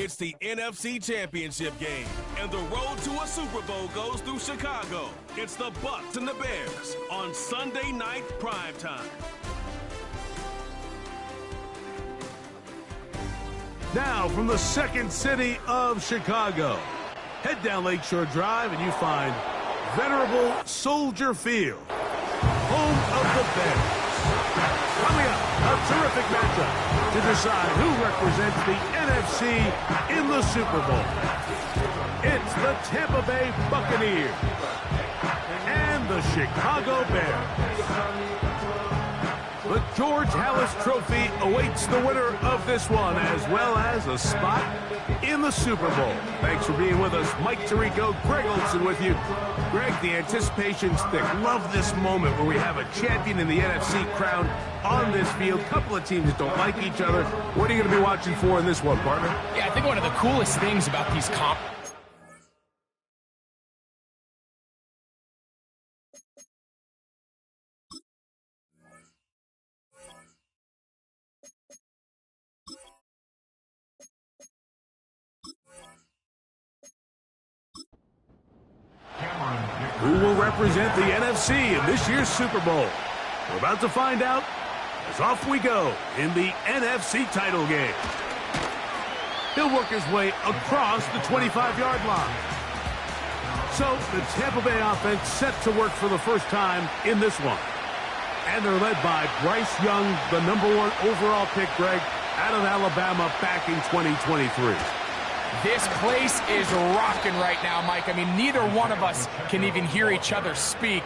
It's the NFC Championship game, and the road to a Super Bowl goes through Chicago. It's the Bucs and the Bears on Sunday night primetime. Now from the second city of Chicago, head down Lakeshore Drive and you find venerable Soldier Field, home of the Bears. Coming up, a terrific matchup to decide who represents the NFC in the Super Bowl. It's the Tampa Bay Buccaneers and the Chicago Bears. The George Halas Trophy awaits the winner of this one, as well as a spot in the Super Bowl. Thanks for being with us. Mike Tirico, Greg Olson with you. Greg, the anticipation's thick. Love this moment where we have a champion in the NFC crowned on this field. Couple of teams that don't like each other. What are you going to be watching for in this one, partner? Yeah, I think one of the coolest things about these Who will represent the NFC in this year's Super Bowl? We're about to find out as off we go in the NFC title game. He'll work his way across the 25-yard line. So the Tampa Bay offense set to work for the first time in this one. And they're led by Bryce Young, the #1 overall pick, Greg, out of Alabama back in 2023. This place is rocking right now, Mike. I mean, neither one of us can even hear each other speak.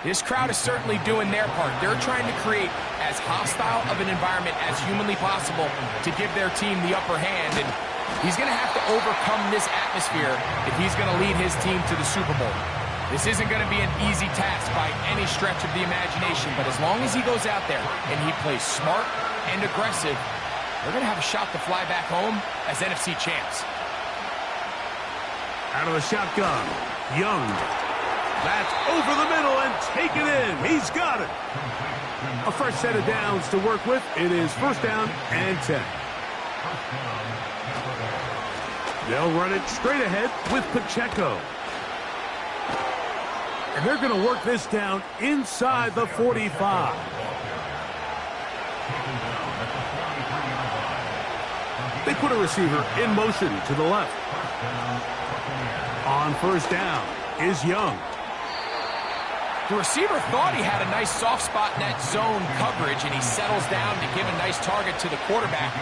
This crowd is certainly doing their part. They're trying to create as hostile of an environment as humanly possible to give their team the upper hand. And he's going to have to overcome this atmosphere if he's going to lead his team to the Super Bowl. This isn't going to be an easy task by any stretch of the imagination, but as long as he goes out there and he plays smart and aggressive, they're going to have a shot to fly back home as NFC champs. Out of the shotgun, Young. That's over the middle and taken in. He's got it. A fresh set of downs to work with. It is first down and 10. They'll run it straight ahead with Pacheco. And they're going to work this down inside the 45. They put a receiver in motion to the left. On first down is Young. The receiver thought he had a nice soft spot in that zone coverage, and he settles down to give a nice target to the quarterback.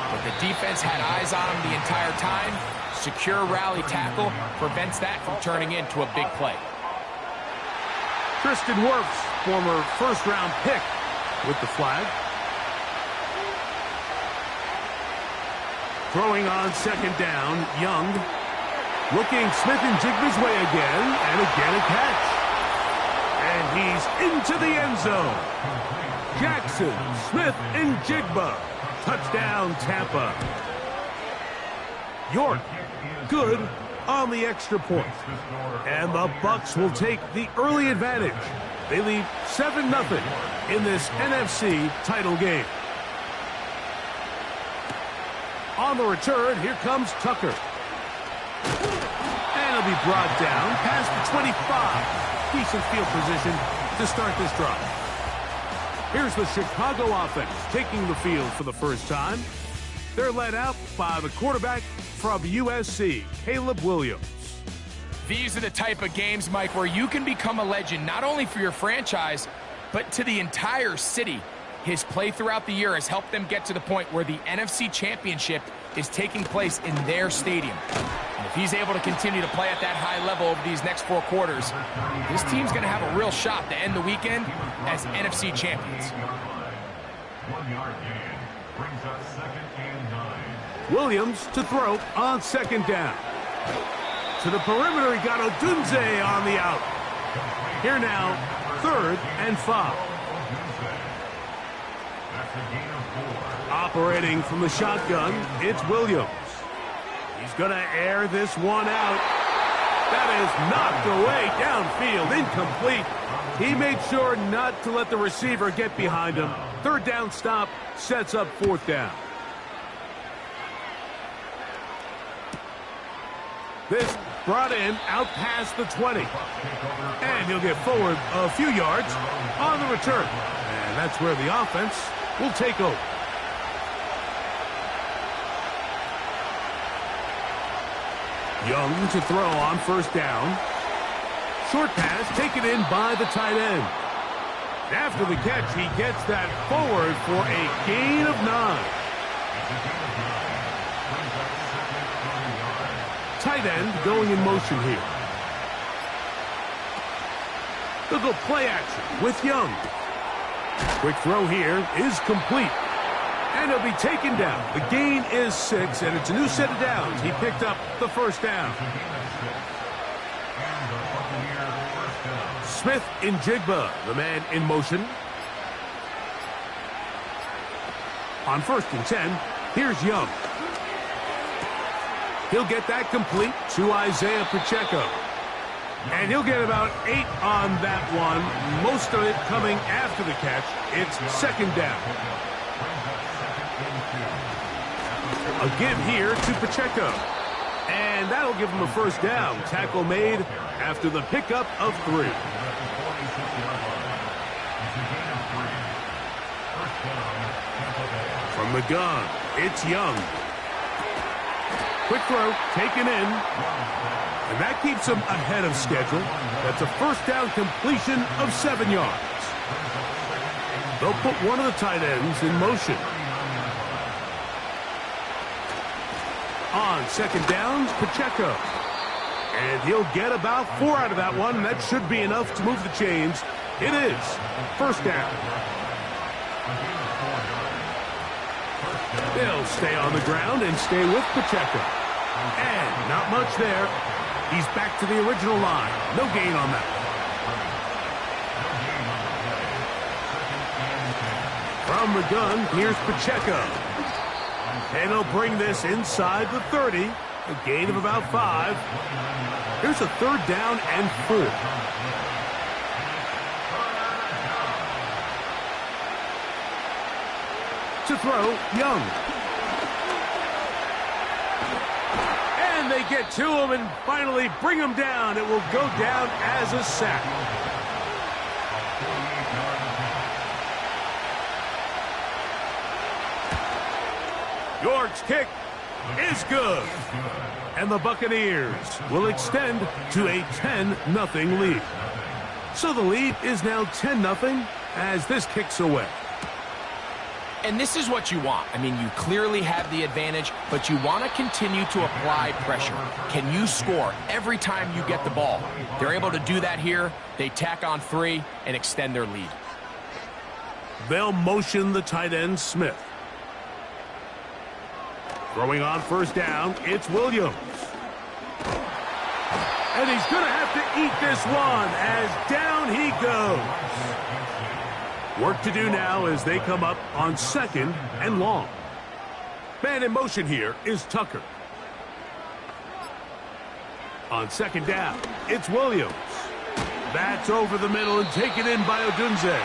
But the defense had eyes on him the entire time. Secure rally tackle prevents that from turning into a big play. Tristan Wirfs, former first-round pick, with the flag. Throwing on second down, Young. Looking Smith and Jigba's way again, and again a catch. And he's into the end zone. Jackson, Smith, and Jigba. Touchdown, Tampa. York, good on the extra point. And the Bucs will take the early advantage. They lead 7-0 in this NFC title game. On the return, here comes Tucker. And he'll be brought down past the 25. Decent field position to start this drive. Here's the Chicago offense taking the field for the first time. They're led out by the quarterback from USC, Caleb Williams. These are the type of games, Mike, where you can become a legend, not only for your franchise, but to the entire city. His play throughout the year has helped them get to the point where the NFC Championship is taking place in their stadium. And if he's able to continue to play at that high level over these next 4 quarters, this team's going to have a real shot to end the weekend as NFC champions. Williams to throw on second down. To the perimeter, he got Odunze on the out. Here now, 3rd and 5. Operating from the shotgun, it's Williams. He's going to air this one out. That is knocked away downfield, incomplete. He made sure not to let the receiver get behind him. 3rd down stop sets up 4th down. This brought in out past the 20. And he'll get forward a few yards on the return. And that's where the offense will take over. Young to throw on first down. Short pass taken in by the tight end. After the catch, he gets that forward for a gain of 9. Tight end going in motion here. They'll go play action with Young. Quick throw here is complete. And he'll be taken down. The gain is 6, and it's a new set of downs. He picked up the first down. Smith in Jigba, the man in motion. On 1st and 10, here's Young. He'll get that complete to Isaiah Pacheco. And he'll get about 8 on that one. Most of it coming after the catch. It's 2nd down. A give here to Pacheco. And that'll give him a first down. Tackle made after the pickup of 3. From the gun, it's Young. Quick throw, taken in. And that keeps him ahead of schedule. That's a first down completion of 7 yards. They'll put one of the tight ends in motion. On 2nd down, Pacheco. And he'll get about 4 out of that one. And that should be enough to move the chains. It is 1st down. They'll stay on the ground and stay with Pacheco. And not much there. He's back to the original line. No gain on that. From the gun, here's Pacheco. And he'll bring this inside the 30. A gain of about 5. Here's a 3rd down and 4. To throw, Young. And they get to him and finally bring him down. It will go down as a sack. York's kick is good. And the Buccaneers will extend to a 10-0 lead. So the lead is now 10-0 as this kicks away. And this is what you want. I mean, you clearly have the advantage, but you want to continue to apply pressure. Can you score every time you get the ball? They're able to do that here. They tack on 3 and extend their lead. They'll motion the tight end, Smith. Throwing on first down, it's Williams. And he's going to have to eat this one as down he goes. Work to do now as they come up on 2nd and long. Man in motion here is Tucker. On 2nd down, it's Williams. That's over the middle and taken in by Odunze.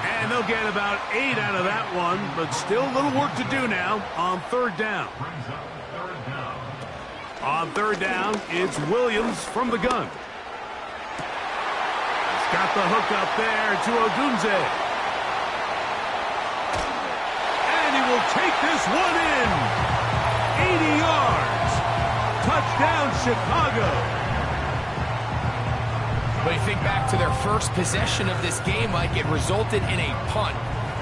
And they'll get about 8 out of that one, but still a little work to do now on 3rd down. On 3rd down, it's Williams from the gun. Got the hook up there to Odunze. And he will take this one in. 80 yards. Touchdown, Chicago. When you think back to their first possession of this game, Mike, it resulted in a punt.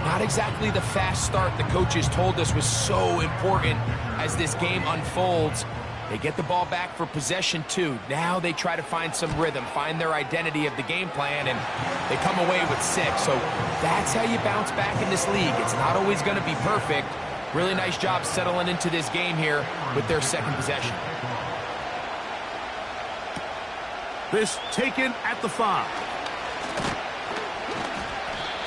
Not exactly the fast start the coaches told us was so important as this game unfolds. They get the ball back for possession 2. Now they try to find some rhythm, find their identity of the game plan, and they come away with 6. So that's how you bounce back in this league. It's not always going to be perfect. Really nice job settling into this game here with their 2nd possession. This taken at the 5.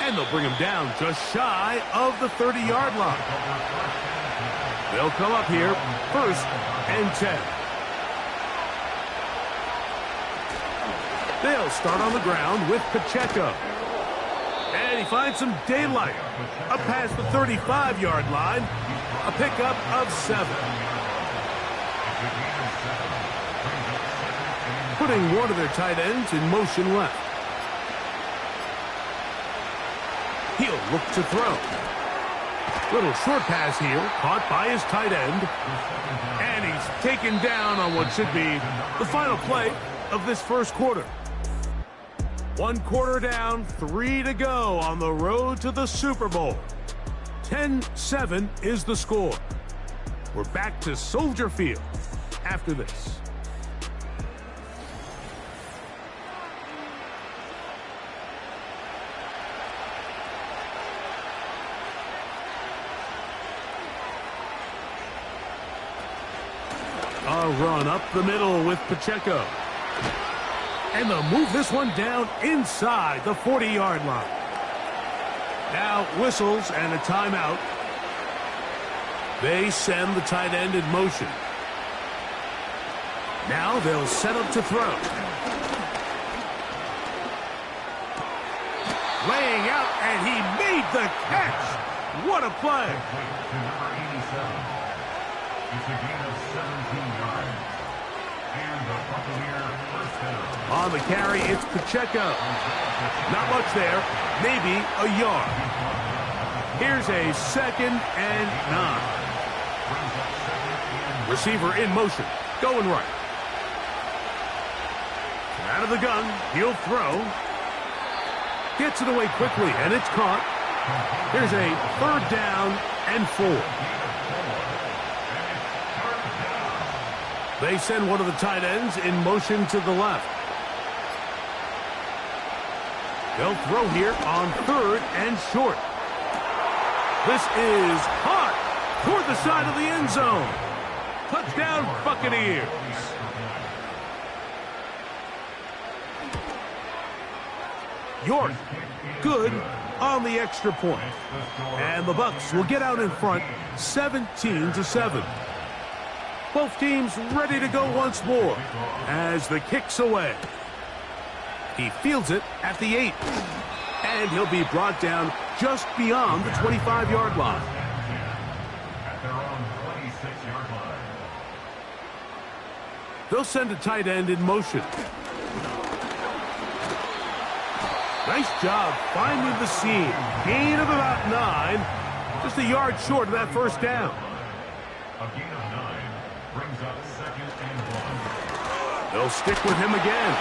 And they'll bring him down just shy of the 30-yard line. They'll come up here 1st and 10. They'll start on the ground with Pacheco. And he finds some daylight. Up past the 35-yard line. A pickup of 7. Putting one of their tight ends in motion left. He'll look to throw. Little short pass here, caught by his tight end. And he's taken down on what should be the final play of this first quarter. 1 quarter down, 3 to go on the road to the Super Bowl. 10-7 is the score. We're back to Soldier Field after this. A run up the middle with Pacheco. And they'll move this one down inside the 40-yard line. Now whistles and a timeout. They send the tight end in motion. Now they'll set up to throw. Laying out, and he made the catch. What a play. It's a gain of 17 yards. And the Buccaneer first down. On the carry, it's Pacheco. Not much there, maybe a yard. Here's a 2nd and 9. Receiver in motion, going right. Out of the gun, he'll throw. Gets it away quickly, and it's caught. Here's a 3rd down and 4. They send one of the tight ends in motion to the left. They'll throw here on 3rd and short. This is hot toward the side of the end zone. Touchdown, Buccaneers. York, good on the extra point. And the Bucs will get out in front, 17-7. Both teams ready to go once more as the kick's away. He fields it at the 8. And he'll be brought down just beyond the 25-yard line. At their own 26-yard line. They'll send a tight end in motion. Nice job finding the seam. Gain of about 9. Just a yard short of that first down. A gain of 9 brings up 2nd and 1. They'll stick with him again.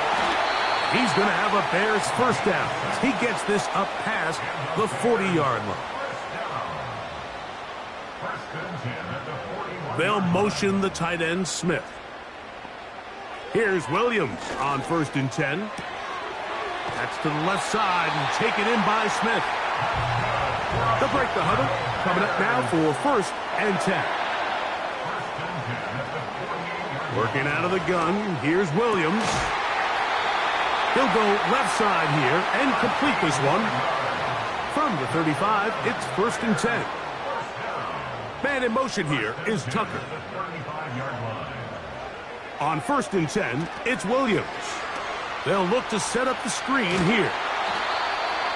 He's going to have a Bears first down as he gets this up past the 40-yard line. First and 10 at the 41. They'll motion the tight end Smith. Here's Williams on 1st and 10. That's to the left side and taken in by Smith. They'll break the huddle. Coming up now for 1st and 10. Working out of the gun. Here's Williams. He'll go left side here and complete this one. From the 35, it's 1st and 10. Man in motion here is Tucker. On 1st and 10, it's Williams. They'll look to set up the screen here.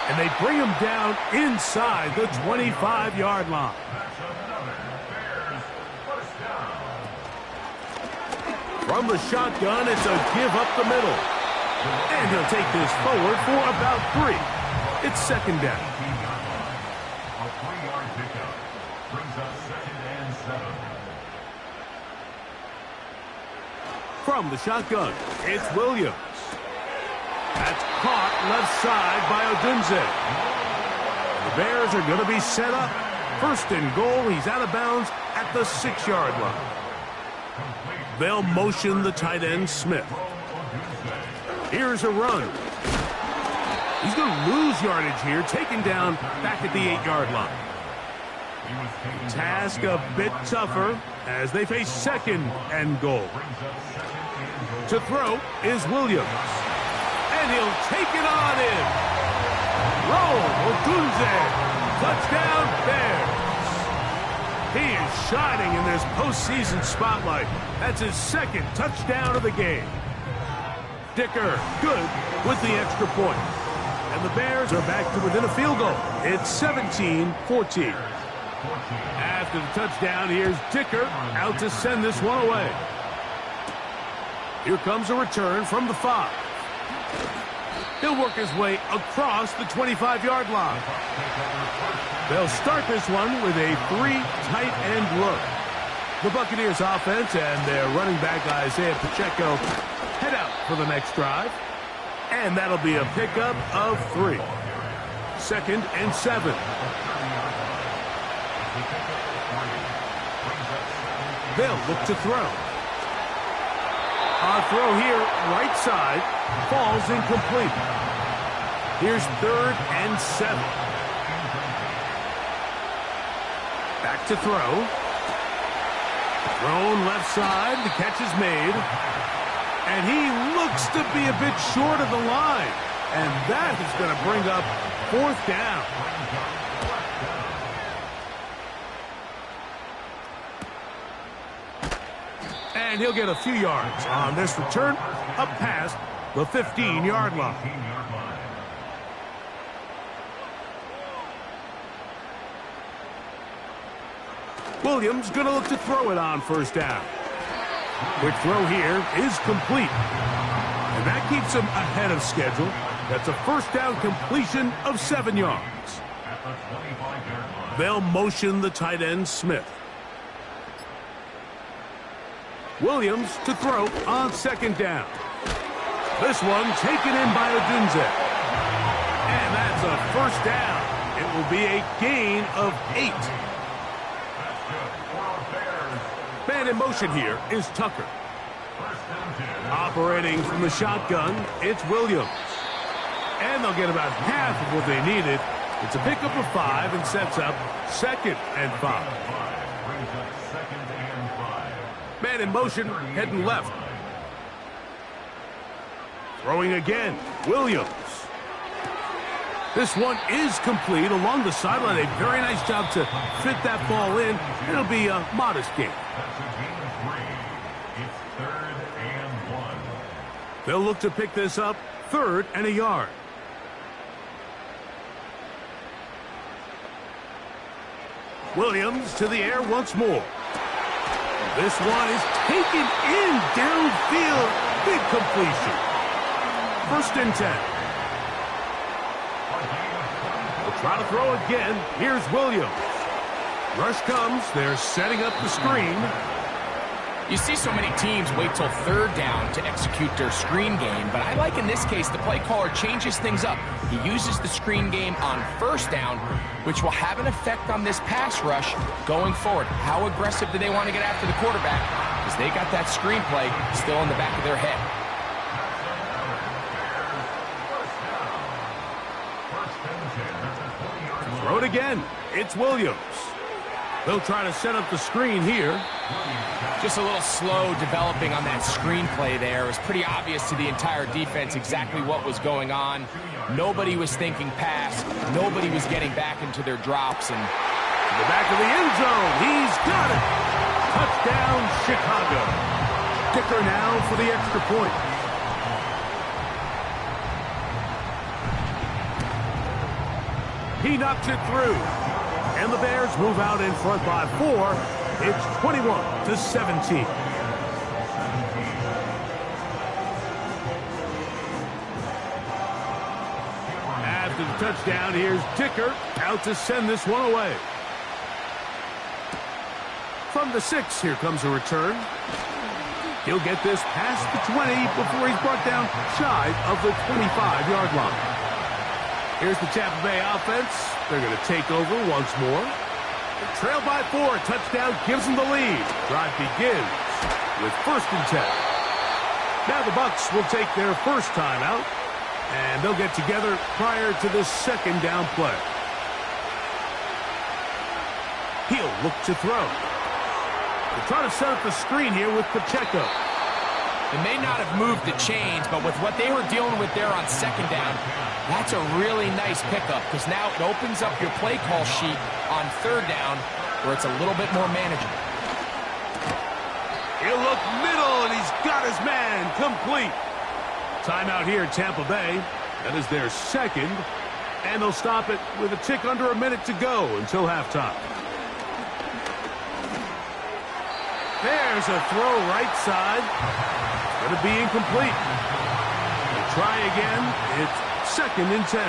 And they bring him down inside the 25-yard line. From the shotgun, it's a give up the middle. And he'll take this forward for about 3. It's 2nd down. A 3-yard pickup brings up 2nd and 7. From the shotgun, it's Williams. That's caught left side by Odunze. The Bears are going to be set up. 1st and goal. He's out of bounds at the 6-yard line. They'll motion the tight end Smith. Here's a run. He's going to lose yardage here, taken down back at the 8-yard line. Task a bit tougher as they face 2nd and goal. To throw is Williams. And he'll take it on in. Roll, Odunze. Touchdown, Bears. He is shining in this postseason spotlight. That's his 2nd touchdown of the game. Dicker, good with the extra point. And the Bears are back to within a field goal. It's 17-14. After the touchdown, here's Dicker out to send this one away. Here comes a return from the 5. He'll work his way across the 25-yard line. They'll start this one with a 3 tight end look. The Buccaneers offense and their running back Isaiah Pacheco head out for the next drive. And that'll be a pickup of 3. 2nd and 7. They'll look to throw. Our throw here, right side, falls incomplete. Here's 3rd and 7. Back to throw. Thrown left side, the catch is made. And he looks to be a bit short of the line. And that is going to bring up 4th down. And he'll get a few yards on this return up past the 15-yard line. Williams going to look to throw it on 1st down. Quick throw here is complete. And that keeps him ahead of schedule. That's a 1st down completion of 7 yards. They'll motion the tight end Smith. Williams to throw on 2nd down. This one taken in by Odunze. And that's a 1st down. It will be a gain of 8. Man in motion here is Tucker. Operating from the shotgun, it's Williams. And they'll get about half of what they needed. It's a pickup of 5 and sets up 2nd and 5. Man in motion, heading left. Throwing again, Williams. This one is complete along the sideline. A very nice job to fit that ball in. It'll be a modest gain. They'll look to pick this up 3rd and a yard. Williams to the air once more. This one is taken in downfield. Big completion. 1st and 10. We'll try to throw again. Here's Williams. Rush comes. They're setting up the screen. You see so many teams wait till 3rd down to execute their screen game, but I like in this case the play caller changes things up. He uses the screen game on 1st down, which will have an effect on this pass rush going forward. How aggressive do they want to get after the quarterback? Because they got that screen play still in the back of their head. Throw it again. It's Williams. They'll try to set up the screen here. Just a little slow developing on that screenplay there. It was pretty obvious to the entire defense exactly what was going on. Nobody was thinking pass. Nobody was getting back into their drops. And in the back of the end zone, he's got it. Touchdown, Chicago. Kicker now for the extra point. He knocks it through. And the Bears move out in front by 4. It's 21-17. After the touchdown, here's Dicker out to send this one away. From the 6, here comes a return. He'll get this past the 20 before he's brought down shy of the 25-yard line. Here's the Tampa Bay offense. They're going to take over once more. They trail by 4. Touchdown gives them the lead. Drive begins with 1st and 10. Now the Bucs will take their first timeout, and they'll get together prior to the 2nd down play. He'll look to throw. They'll try to set up the screen here with Pacheco. They may not have moved the chains, but with what they were dealing with there on 2nd down, that's a really nice pickup because now it opens up your play call sheet on 3rd down where it's a little bit more manageable. He'll look middle, and he's got his man complete. Timeout here at Tampa Bay. That is their 2nd, and they'll stop it with a tick under a minute to go until halftime. There's a throw right side. Going to be incomplete. We'll try again. It's 2nd and 10.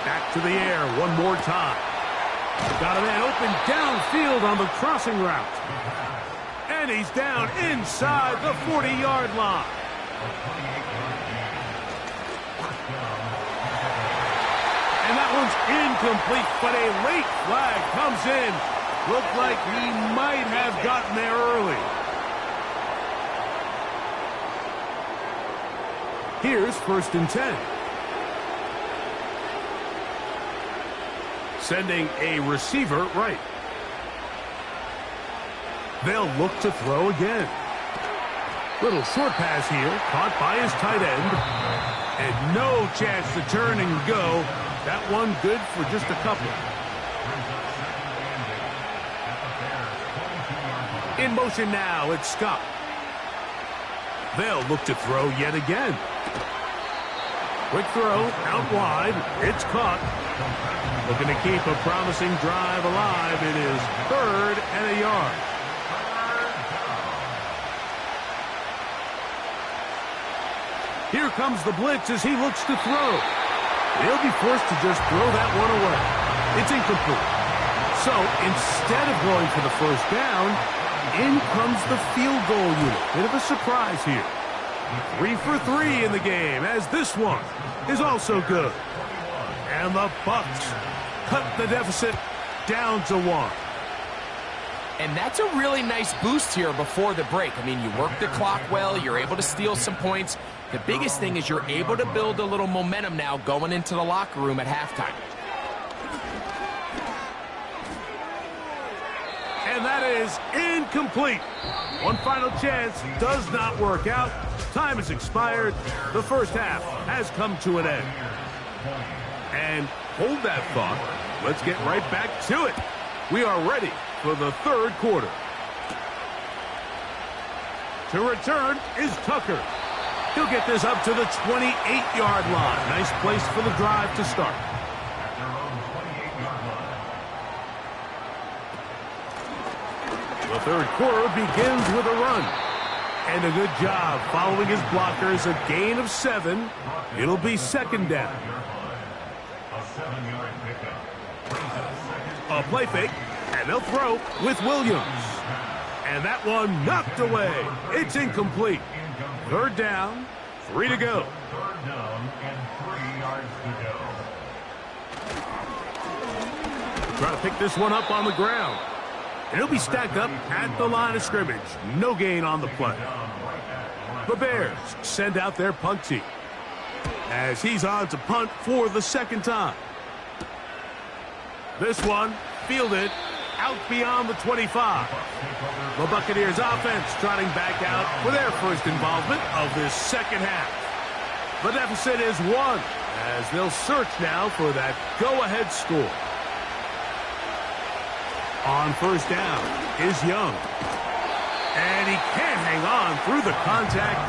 Back to the air one more time. Got a man open downfield on the crossing route. And he's down inside the 40-yard line. And that one's incomplete, but a late flag comes in. Looked like he might have gotten there early. Here's 1st and 10. Sending a receiver right. They'll look to throw again. Little short pass here, caught by his tight end. And no chance to turn and go. That one good for just a couple. In motion now, it's Scott. They'll look to throw yet again. Quick throw, out wide. It's caught. Looking to keep a promising drive alive. It is 3rd and a yard. Here comes the blitz as he looks to throw. He'll be forced to just throw that one away. It's incomplete. So instead of going for the 1st down, in comes the field goal unit. Bit of a surprise here. 3 for 3 in the game, as this one is also good. And the Bucs cut the deficit down to 1. And that's a really nice boost here before the break. I mean, you work the clock well, you're able to steal some points. The biggest thing is you're able to build a little momentum now going into the locker room at halftime. And that is incomplete. One final chance does not work out. Time has expired. The 1st half has come to an end. And hold that thought. Let's get right back to it. We are ready for the 3rd quarter. To return is Tucker. He'll get this up to the 28-yard line. Nice place for the drive to start. The 3rd quarter begins with a run. And a good job following his blockers. A gain of 7. It'll be 2nd down. A play fake, and they'll throw with Williams. And that one knocked away. It's incomplete. 3rd down, 3 to go. 3rd down and 3 yards to go. Try to pick this one up on the ground. And he'll be stacked up at the line of scrimmage. No gain on the play. The Bears send out their punt team as he's on to punt for the 2nd time. This one fielded out beyond the 25. The Buccaneers offense trotting back out for their 1st involvement of this 2nd half. The deficit is 1 as they'll search now for that go-ahead score. On 1st down is Young. And he can't hang on through the contact.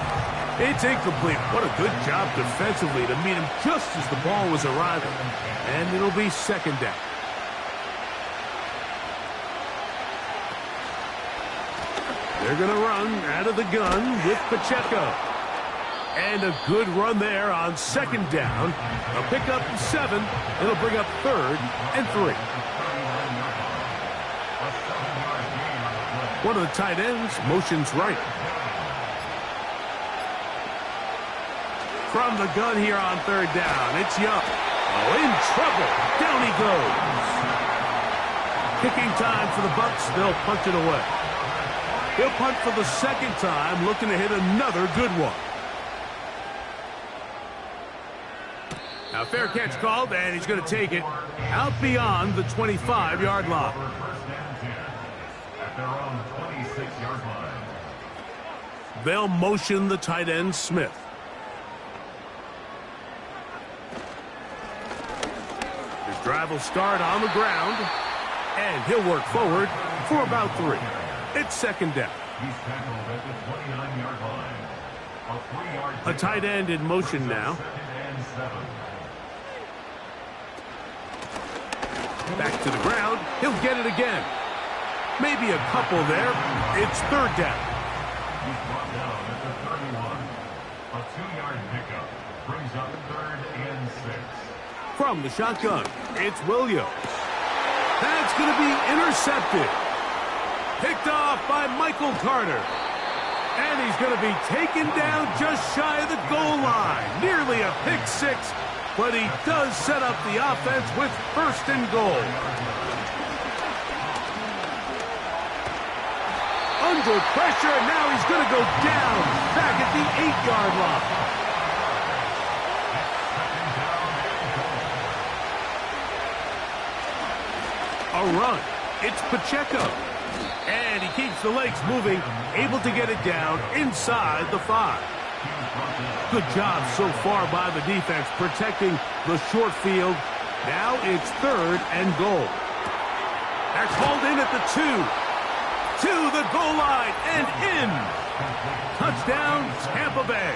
It's incomplete. What a good job defensively to meet him just as the ball was arriving. And it'll be 2nd down. They're going to run out of the gun with Pacheco. And a good run there on 2nd down. A pickup of 7. It'll bring up 3rd and 3. One of the tight ends motions right. From the gun here on 3rd down, it's Young. Oh, in trouble. Down he goes. Kicking time for the Bucs. They'll punt it away. He'll punt for the 2nd time, looking to hit another good one. Now, fair catch called, and he's going to take it out beyond the 25-yard line. Their own 26-yard line. They'll motion the tight end, Smith. His drive will start on the ground, and he'll work forward for about 3. It's 2nd down. He's tackled at the 29-yard line. A 3-yard A tight end in motion now. 2nd and 7. Back to the ground. He'll get it again. Maybe a couple there. It's 3rd down. He's brought down at the 31. A 2-yard pickup brings up 3rd and 6. From the shotgun, it's Williams. That's going to be intercepted. Picked off by Michael Carter. And he's going to be taken down just shy of the goal line. Nearly a pick six, but he does set up the offense with 1st and goal. Under pressure, and now he's going to go down back at the 8-yard line. A run. It's Pacheco. And he keeps the legs moving, able to get it down inside the 5. Good job so far by the defense protecting the short field. Now it's 3rd and goal. That's hauled in at the 2. To the goal line and in. Touchdown, Tampa Bay.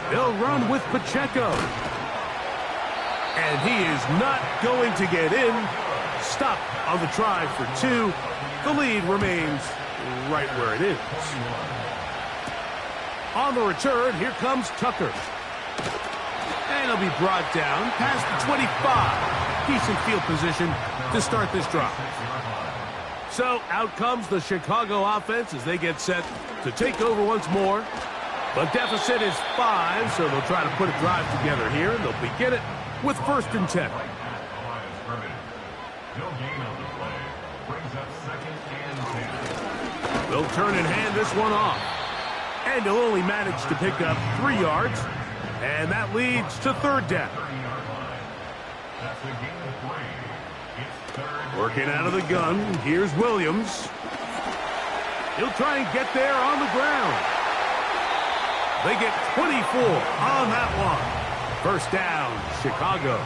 They'll run with Pacheco. And he is not going to get in. Stop on the try for 2. The lead remains right where it is. On the return, here comes Tucker. And he'll be brought down past the 25. Decent field position to start this drive. So out comes the Chicago offense as they get set to take over once more. The deficit is 5, so they'll try to put a drive together here, and they'll begin it with 1st and 10. They'll turn and hand this one off. And he'll only manage to pick up 3 yards, and that leads to 3rd down. Working out of the gun, here's Williams. He'll try and get there on the ground. They get 24 on that one. 1st down, Chicago.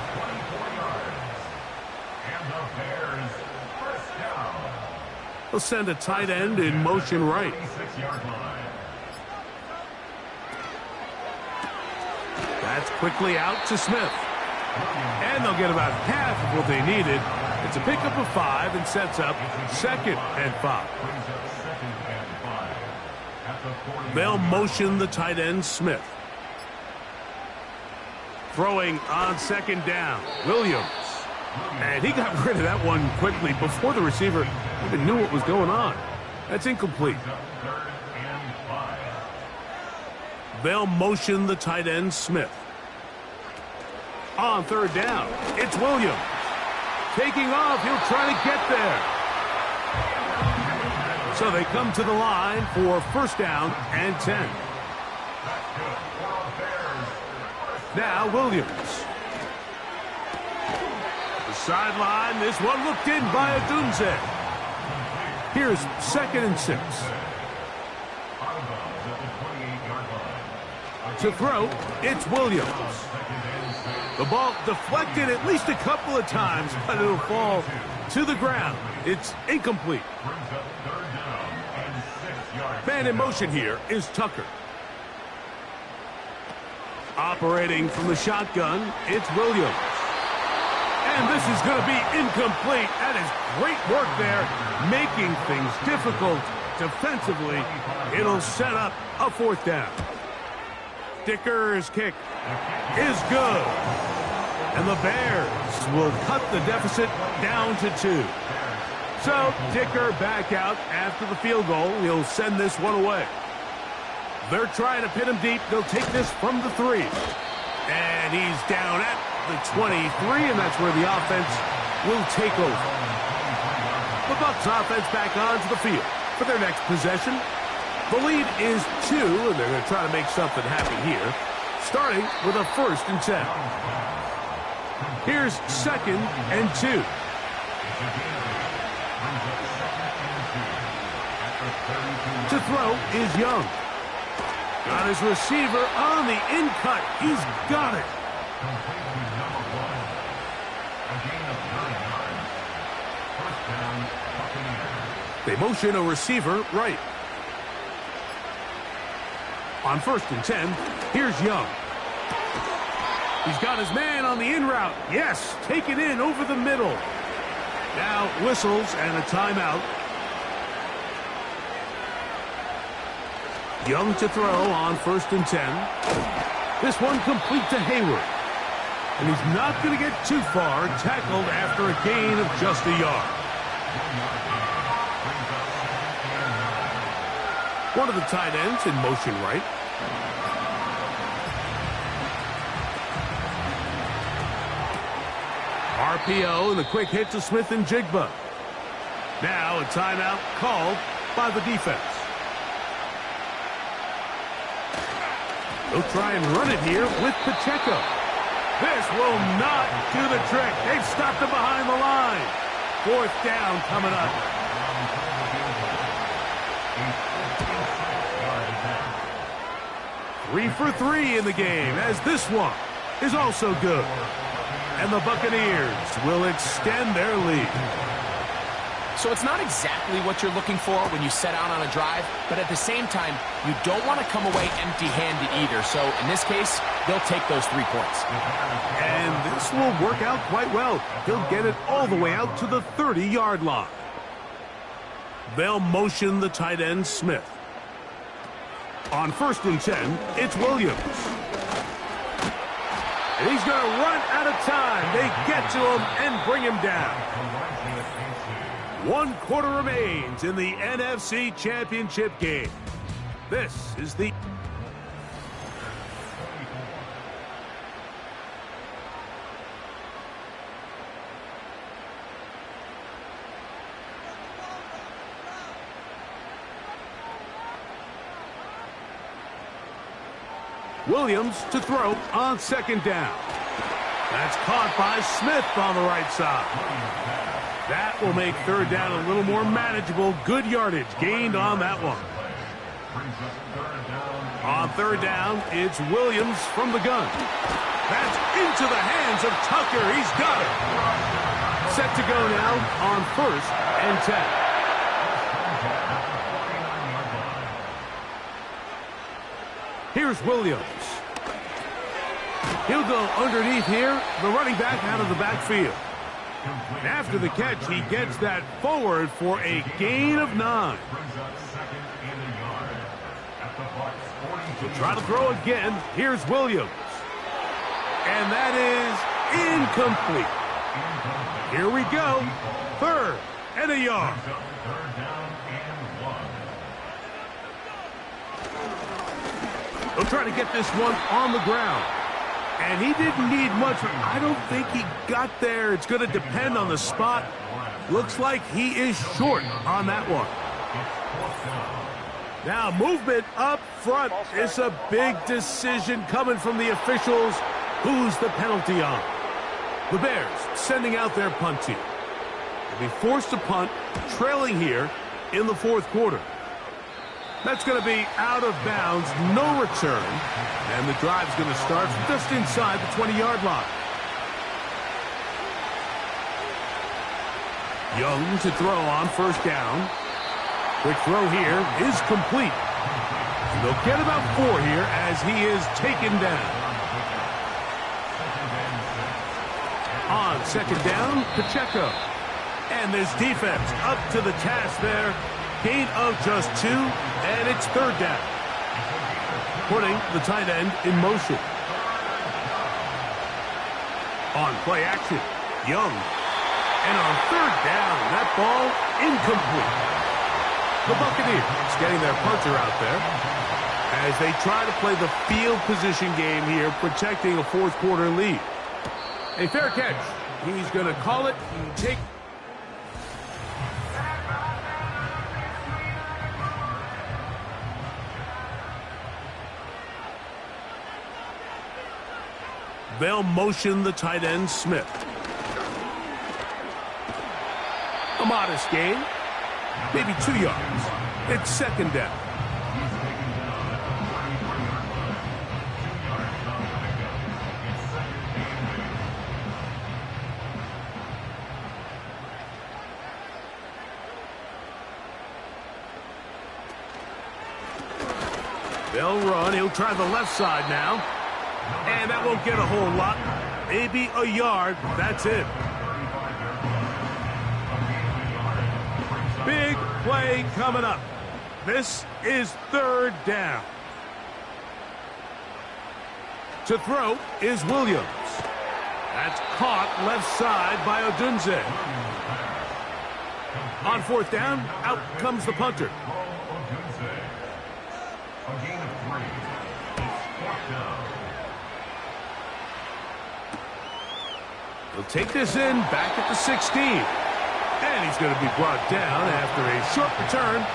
And the Bears, 1st down. They'll send a tight end in motion right. 26-yard line. That's quickly out to Smith. And they'll get about half of what they needed. It's a pickup of 5 and sets up 2nd and 5. They'll motion the tight end, Smith. Throwing on 2nd down, Williams. And he got rid of that one quickly before the receiver even knew what was going on. That's incomplete. They'll motion the tight end, Smith. On 3rd down, it's Williams. Taking off, he'll try to get there. So they come to the line for 1st down and 10. Now Williams. The sideline, this one looked in by Adunze. Here's 2nd and 6. To throw, it's Williams. The ball deflected at least a couple of times, but it'll fall to the ground. It's incomplete. Man in motion here is Tucker. Operating from the shotgun, it's Williams. And this is going to be incomplete. That is great work there, making things difficult defensively. It'll set up a 4th down. Dicker's kick is good. And the Bears will cut the deficit down to 2. So Dicker back out after the field goal. He'll send this one away. They're trying to pin him deep. They'll take this from the 3. And he's down at the 23, and that's where the offense will take over. The Bucs offense back onto the field for their next possession. The lead is 2, and they're going to try to make something happen here, starting with a 1st and 10. Here's 2nd and 2. To throw is Young. Got his receiver on the in-cut. He's got it. They motion a receiver right. On 1st and 10, here's Young. He's got his man on the in route. Yes, take it in over the middle. Now whistles and a timeout. Young to throw on 1st and 10. This one complete to Hayward. And he's not going to get too far, tackled after a gain of just a yard. One of the tight ends in motion right. RPO and a quick hit to Smith and Jigba. Now a timeout called by the defense. They'll try and run it here with Pacheco. This will not do the trick. They've stopped him behind the line. 4th down coming up. Three for 3 in the game, as this one is also good. And the Buccaneers will extend their lead. So it's not exactly what you're looking for when you set out on a drive, but at the same time, you don't want to come away empty-handed either. So in this case, they'll take those 3 points. And this will work out quite well. He'll get it all the way out to the 30-yard line. They'll motion the tight end Smith. On 1st and 10, it's Williams. And he's going to run out of time. They get to him and bring him down. 1 quarter remains in the NFC Championship game. This is the... Williams to throw on 2nd down. That's caught by Smith on the right side. That will make 3rd down a little more manageable. Good yardage gained on that one. On 3rd down, it's Williams from the gun. That's into the hands of Tucker. He's got it. Set to go now on 1st and 10. Here's Williams. He'll go underneath here. The running back out of the backfield. After the catch, he gets that forward for a gain of 9. He'll try to throw again. Here's Williams. And that is incomplete. Here we go. 3rd and a yard. He'll try to get this one on the ground. And he didn't need much. I don't think he got there. It's going to depend on the spot. Looks like he is short on that one. Now movement up front. It's a big decision coming from the officials. Who's the penalty on? The Bears sending out their punt team. They'll be forced to punt, trailing here in the 4th quarter. That's going to be out of bounds, no return, and the drive's going to start just inside the 20-yard line. Young to throw on 1st down. Quick throw here is complete. And they'll get about 4 here as he is taken down. On 2nd down, Pacheco. And this defense up to the task there. Gain of just 2, and it's 3rd down. Putting the tight end in motion. On play action, Young. And on 3rd down, that ball incomplete. The Buccaneers getting their punter out there as they try to play the field position game here, protecting a 4th quarter lead. A fair catch. He's going to call it and take... They'll motion the tight end, Smith. A modest gain. Maybe 2 yards. It's 2nd down. They'll run. He'll try the left side now. And that won't get a whole lot. Maybe a yard. That's it. Big play coming up. This is third down. To throw is Williams. That's caught left side by Odunze. On fourth down, out comes the punter. He'll take this in back at the 16. And he's going to be brought down after a short return.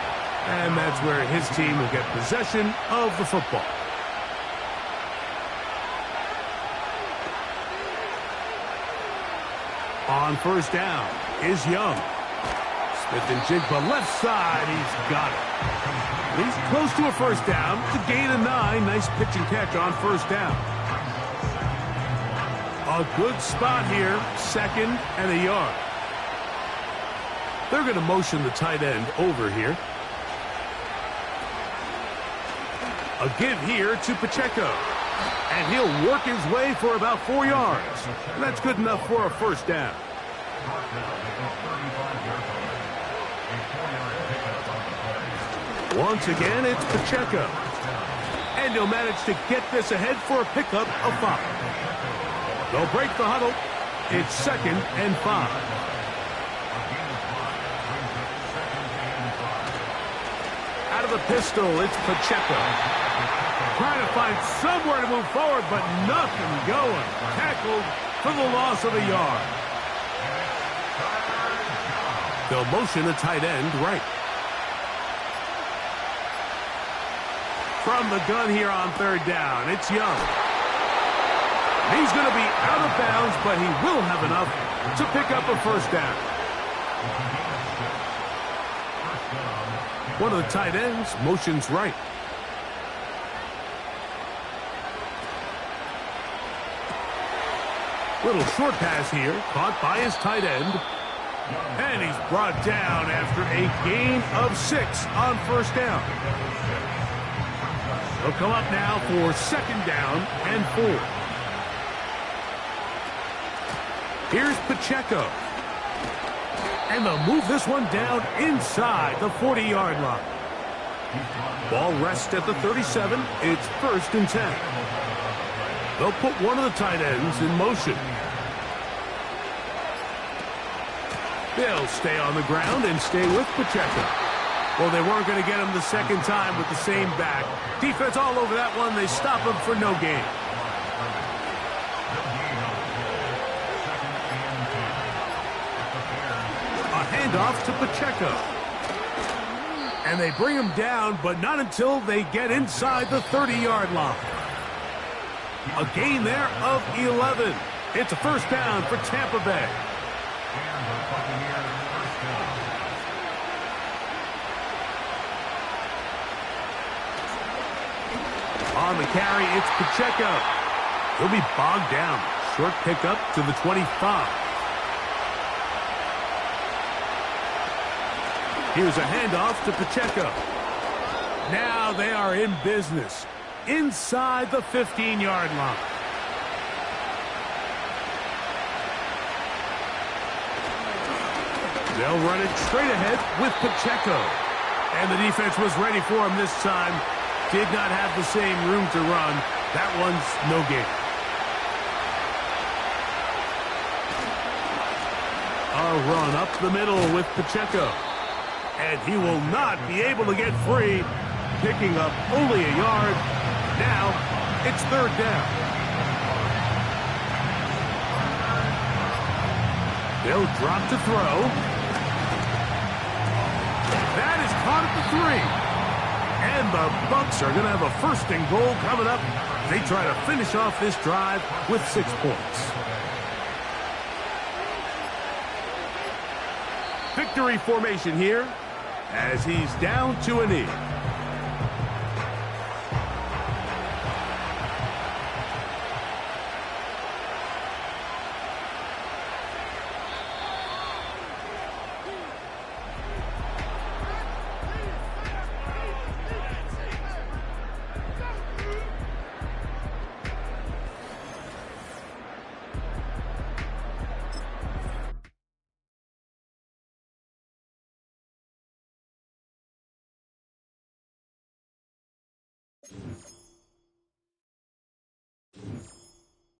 And that's where his team will get possession of the football. On first down is Young. Smith and Jigba left side. He's got it. He's close to a first down. It's a gain of 9. Nice pitch and catch on first down. A good spot here. Second and a yard. They're going to motion the tight end over here. A give here to Pacheco. And he'll work his way for about 4 yards. And that's good enough for a first down. Once again, it's Pacheco. And he'll manage to get this ahead for a pickup of 5. They'll break the huddle. It's second and 5. Out of the pistol, it's Pacheco. Trying to find somewhere to move forward, but nothing going. Tackled for the loss of a yard. They'll motion the tight end right. From the gun here on third down, it's Young. He's going to be out of bounds, but he will have enough to pick up a first down. One of the tight ends motions right. Little short pass here, caught by his tight end. And he's brought down after a gain of 6 on first down. He'll come up now for second down and 4. Here's Pacheco. And they'll move this one down inside the 40-yard line. Ball rests at the 37. It's first and 10. They'll put one of the tight ends in motion. They'll stay on the ground and stay with Pacheco. Well, they weren't going to get him the second time with the same back. Defense all over that one. They stop him for no gain. A handoff to Pacheco. And they bring him down, but not until they get inside the 30-yard line. A gain there of 11. It's a first down for Tampa Bay. On the carry, it's Pacheco. He'll be bogged down. Short pickup to the 25. Here's a handoff to Pacheco. Now they are in business inside the 15-yard line. They'll run it straight ahead with Pacheco. And the defense was ready for him this time. Did not have the same room to run. That one's no gain. A run up the middle with Pacheco. And he will not be able to get free. Picking up only a yard. Now it's third down. They'll drop to throw. That is caught at the 3. And the Bucs are going to have a first and goal coming up. They try to finish off this drive with 6 points. Victory formation here as he's down to a knee.